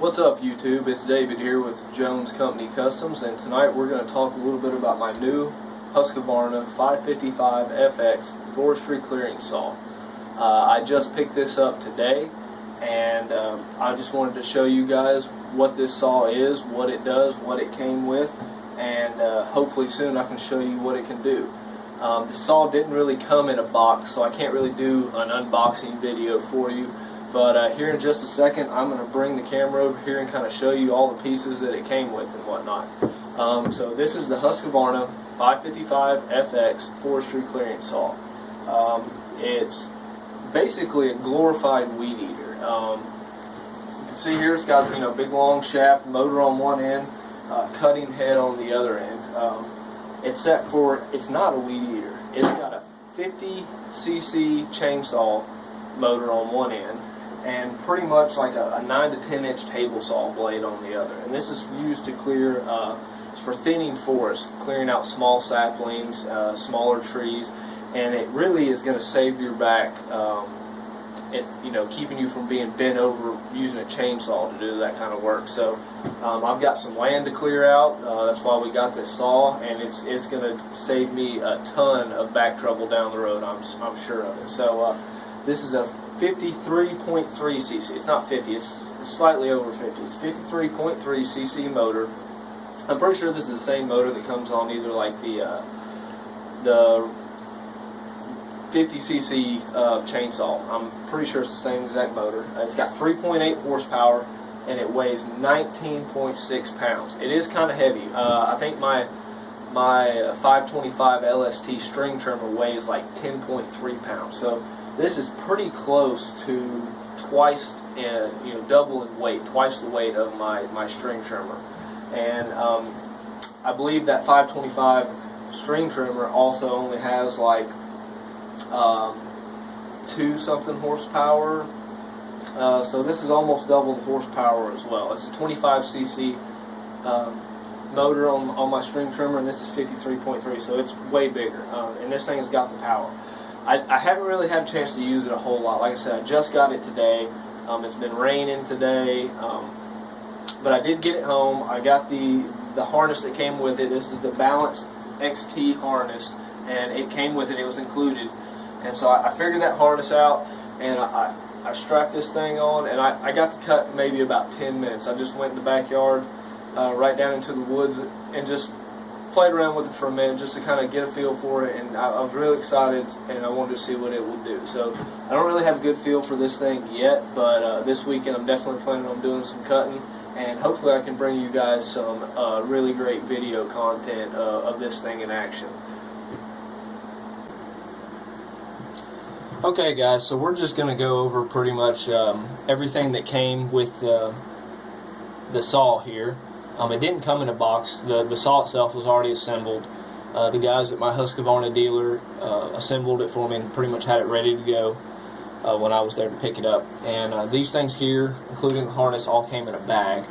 What's up YouTube? It's David here with Jones Company Customs, and tonight we're going to talk a little bit about my new Husqvarna 555 FX forestry clearing saw. I just picked this up today, and I just wanted to show you guys what this saw is, what it does, what it came with, and hopefully soon I can show you what it can do. The saw didn't really come in a box, so I can't really do an unboxing video for you. But here in just a second, I'm going to bring the camera over here and kind of show you all the pieces that it came with and whatnot. So this is the Husqvarna 555 FX forestry clearing saw. It's basically a glorified weed eater. You can see here it's got big long shaft, motor on one end, cutting head on the other end. It's not a weed eater. It's got a 50cc chainsaw motor on one end, and pretty much like a 9 to 10 inch table saw blade on the other. And this is used to clear, for thinning forests, clearing out small saplings, smaller trees, and it really is going to save your back, keeping you from being bent over using a chainsaw to do that kind of work. So I've got some land to clear out, that's why we got this saw, and it's going to save me a ton of back trouble down the road, I'm sure of it. So this is a 53.3 cc. It's not 50, it's slightly over 50. It's 53.3 cc motor. I'm pretty sure this is the same motor that comes on either like the 50 cc chainsaw. I'm pretty sure it's the same exact motor. It's got 3.8 horsepower and it weighs 19.6 pounds. It is kind of heavy. I think my 525 LST string trimmer weighs like 10.3 pounds. So this is pretty close to twice, double in weight, twice the weight of my string trimmer. And I believe that 525 string trimmer also only has like 2 something horsepower. So this is almost double the horsepower as well. It's a 25cc motor on my string trimmer, and this is 53.3, so it's way bigger. And this thing has got the power. I haven't really had a chance to use it a whole lot. Like I said, I just got it today. It's been raining today, but I did get it home. I got the harness that came with it. This is the Balance XT harness, and it came with it. It was included, and so I figured that harness out, and I strapped this thing on, and I got to cut maybe about 10 minutes. I just went in the backyard, right down into the woods, and just played around with it for a minute just to kind of get a feel for it, and I was really excited, and I wanted to see what it would do. So I don't really have a good feel for this thing yet, but this weekend I'm definitely planning on doing some cutting, and hopefully I can bring you guys some really great video content of this thing in action. Okay guys, so we're just going to go over pretty much everything that came with the saw here. It didn't come in a box. The saw itself was already assembled. The guys at my Husqvarna dealer assembled it for me and pretty much had it ready to go when I was there to pick it up. And these things here, including the harness, all came in a bag.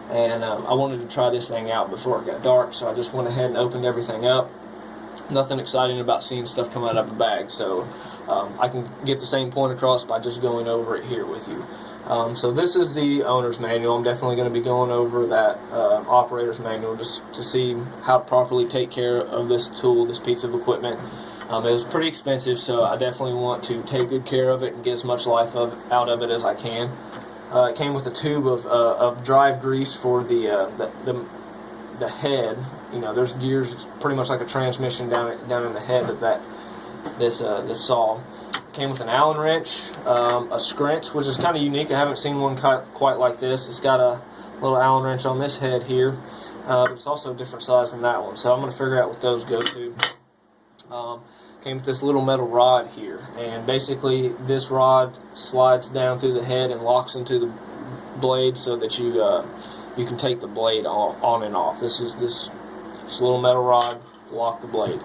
And I wanted to try this thing out before it got dark, so I just went ahead and opened everything up. Nothing exciting about seeing stuff come out of a bag, so I can get the same point across by just going over it here with you. So this is the owner's manual. I'm definitely going to be going over that operator's manual just to see how to properly take care of this tool, this piece of equipment. It was pretty expensive, so I definitely want to take good care of it and get as much life out of it as I can. It came with a tube of drive grease for the head. There's gears. It's pretty much like a transmission down in the head of this saw. Came with an Allen wrench, a scrunch, which is kind of unique. I haven't seen one quite like this. It's got a little Allen wrench on this head here, but it's also a different size than that one. So I'm going to figure out what those go to. Came with this little metal rod here, and basically this rod slides down through the head and locks into the blade so that you can take the blade on and off. This little metal rod to lock the blade.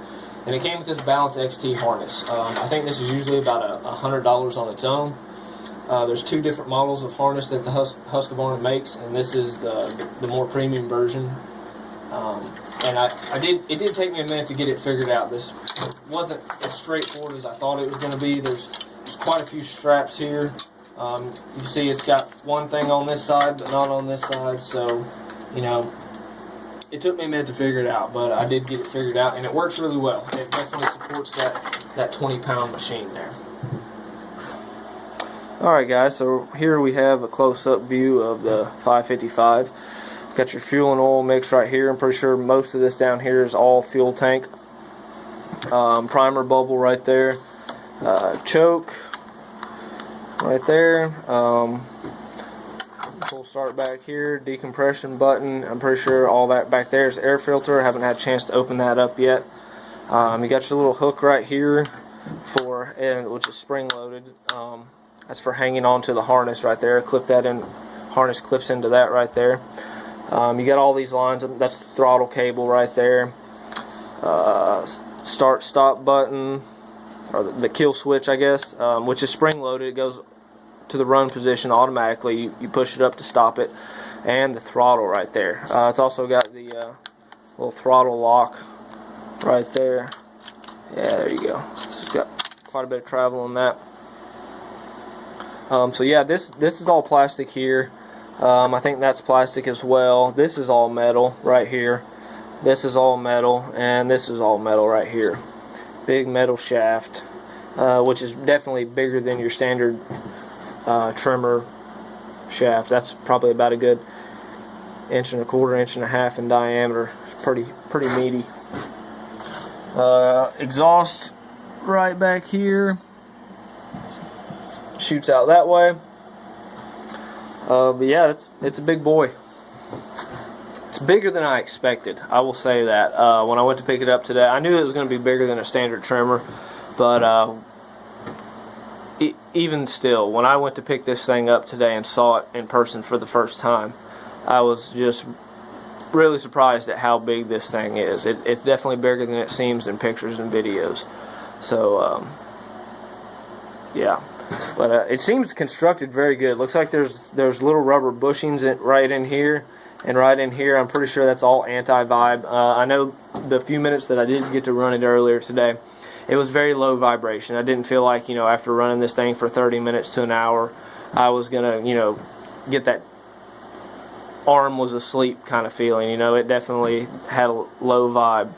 And it came with this Balance XT harness. I think this is usually about $100 on its own. There's 2 different models of harness that the Husqvarna makes, and this is the more premium version. And it did take me a minute to get it figured out. This wasn't as straightforward as I thought it was going to be. There's quite a few straps here You see it's got one thing on this side but not on this side, so you know, it took me a minute to figure it out, but I did get it figured out, and it works really well. It definitely supports that 20-pound machine there. Alright guys, so here we have a close-up view of the 555. Got your fuel and oil mix right here. I'm pretty sure most of this down here is all fuel tank. Primer bubble right there. Choke right there. Full start back here. Decompression button. I'm pretty sure all that back there is air filter. I haven't had a chance to open that up yet. You got your little hook right here which is spring loaded. That's for hanging onto the harness right there. Clip that in. Harness clips into that right there. You got all these lines. That's the throttle cable right there. Start stop button, or the kill switch, I guess, which is spring loaded. It goes to the run position automatically. You push it up to stop it, and the throttle right there. It's also got the little throttle lock right there. Yeah, there you go. It's got quite a bit of travel on that. So yeah, this is all plastic here. I think that's plastic as well. This is all metal right here. This is all metal, and this is all metal right here. Big metal shaft, which is definitely bigger than your standard trimmer shaft. That's probably about a good 1.25 inches, 1.5 inches in diameter. It's pretty meaty. Exhaust right back here. Shoots out that way. But yeah, it's a big boy. It's bigger than I expected, I will say that. When I went to pick it up today, I knew it was going to be bigger than a standard trimmer, but even still, when I went to pick this thing up today and saw it in person for the first time, I was just really surprised at how big this thing is. It's definitely bigger than it seems in pictures and videos. So, yeah. But it seems constructed very good. Looks like there's little rubber bushings right in here and right in here. I'm pretty sure that's all anti-vibe. I know the few minutes that I did get to run it earlier today, it was very low vibration. I didn't feel like, you know, after running this thing for 30 minutes to an hour, I was gonna, you know, get that arm was asleep kind of feeling. You know, it definitely had a low vibe.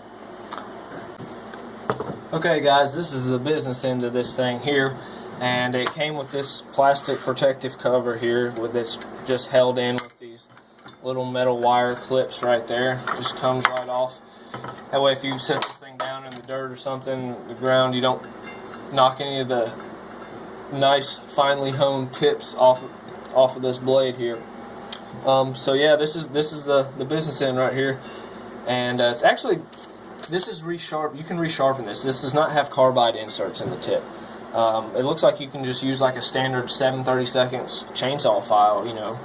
Okay guys, this is the business end of this thing here. And it came with this plastic protective cover here, with it's just held in with these little metal wire clips right there. Just comes right off. That way if you set this thing down in the dirt or something, the ground, you don't knock any of the nice finely honed tips off of this blade here. So yeah, this is the business end right here. And it's actually, this is resharp. You can resharpen this. This does not have carbide inserts in the tip. It looks like you can just use like a standard 7/32 chainsaw file, you know,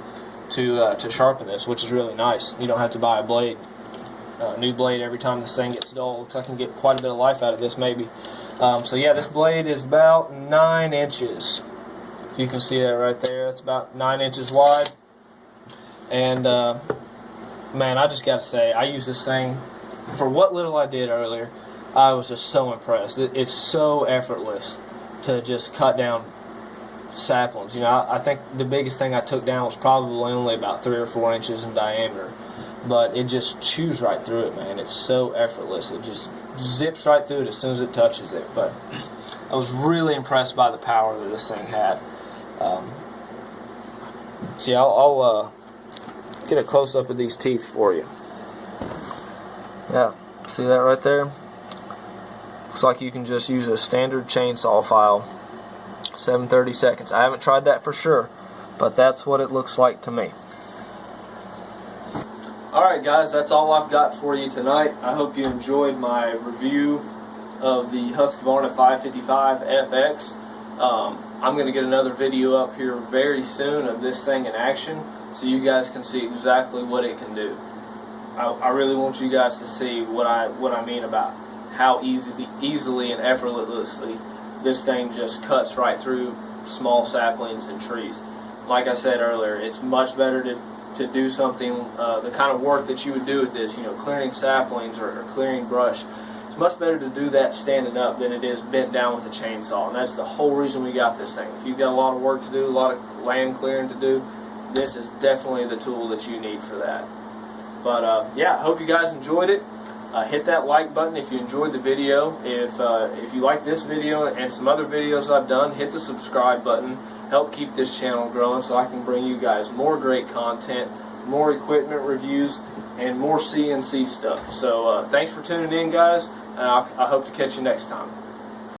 to sharpen this, which is really nice. You don't have to buy a new blade every time this thing gets dull. Looks like I can get quite a bit of life out of this, maybe. So yeah, this blade is about 9 inches. If you can see that right there, it's about 9 inches wide. And man, I just got to say, I use this thing for what little I did earlier. I was just so impressed. It's so effortless to just cut down saplings. You know, I think the biggest thing I took down was probably only about 3 or 4 inches in diameter, but it just chews right through it, man. It's so effortless. It just zips right through it as soon as it touches it. But I was really impressed by the power that this thing had. See, I'll get a close-up of these teeth for you. Yeah, see that right there? Looks like you can just use a standard chainsaw file. 7/32. I haven't tried that for sure, but that's what it looks like to me. Alright guys, that's all I've got for you tonight. I hope you enjoyed my review of the Husqvarna 555 FX. I'm going to get another video up here very soon of this thing in action, so you guys can see exactly what it can do. I really want you guys to see what I mean about how easily and effortlessly this thing just cuts right through small saplings and trees. Like I said earlier, it's much better to do something, the kind of work that you would do with this, you know, clearing saplings or clearing brush. It's much better to do that standing up than it is bent down with a chainsaw, and that's the whole reason we got this thing. If you've got a lot of work to do, a lot of land clearing to do, this is definitely the tool that you need for that. But yeah, I hope you guys enjoyed it. Hit that like button if you enjoyed the video. If you like this video and some other videos I've done, hit the subscribe button. Help keep this channel growing so I can bring you guys more great content, more equipment reviews, and more CNC stuff. So thanks for tuning in, guys. I hope to catch you next time.